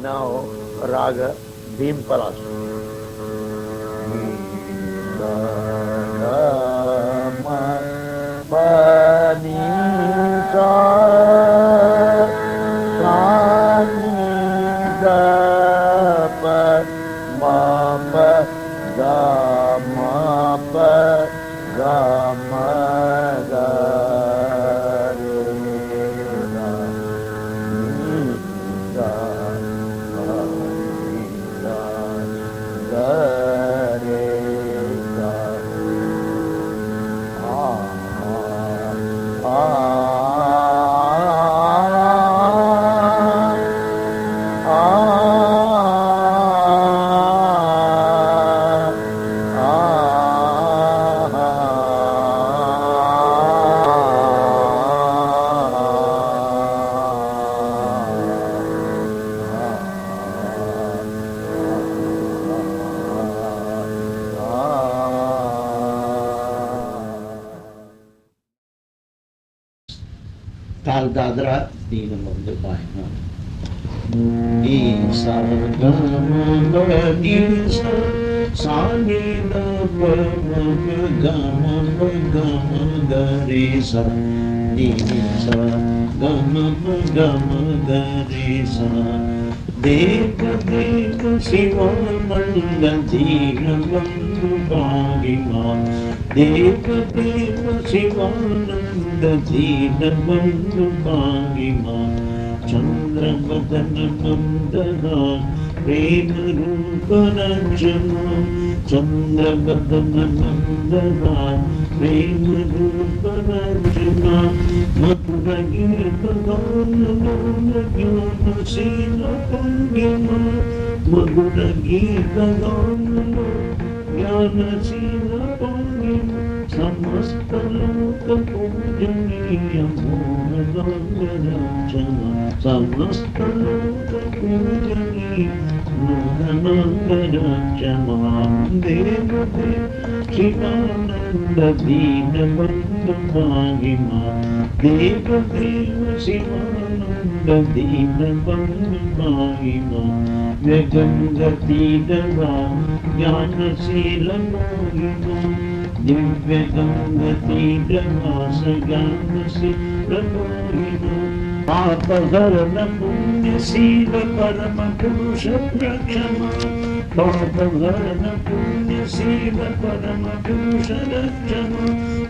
Now Raga Bhim Palas. Tal Dadra Dinamanda Baina. Isa Gama Isa Sani Dapa Gama Gama Darisa Isa Gama Gama Darisa Deva Deva Sivananda Dina Bandhu Bhagima Deva Deva Sivananda Dina Bandhu Bhagima Chandra Vadana Nandana Prema Rupa Rajana Chandra Vadana Nandana Prema Rupa Rajana Madhura Gita Dhanana Jnana Sila Pangima Madhura Gita Dhanana Jnana Sila Pangima Samasta Loka Pujaniya Mohanandarajana Samasta Loka Pujaniya Mohanandarajana Deva Deva Shivananda Dina Bandhu Bhagima Deva Deva Shivananda Dina Bandhu Bhagima Vyagangati Dava Jnana Sila Mohima Divya Gangati Dhamasa Ganasi Ramohina Papaharana Punya Siva Parama Purusha Prakshama Papaharana Punya Siva Parama Purusha Rakshama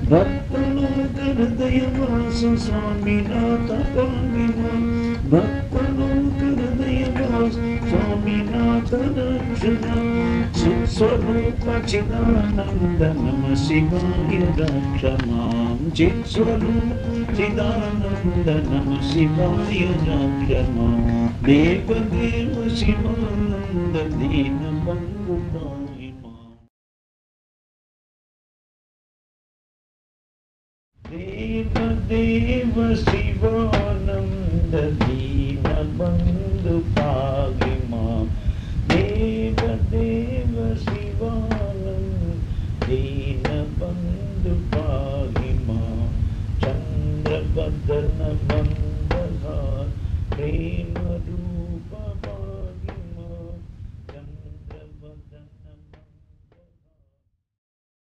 Bhaktaloka Hridaya Vasa Swaminatha Pavima Bhaktaloka Hridaya Vasa Swaminatha Rakshana Swarupa Chidananda Namah Shivaya Rakshamam Swarupa Chidananda Namah Shivaya Rakshamam Deva Deva Shivananda Dina Bandhu Bhagima Deva Deva Shivananda Dina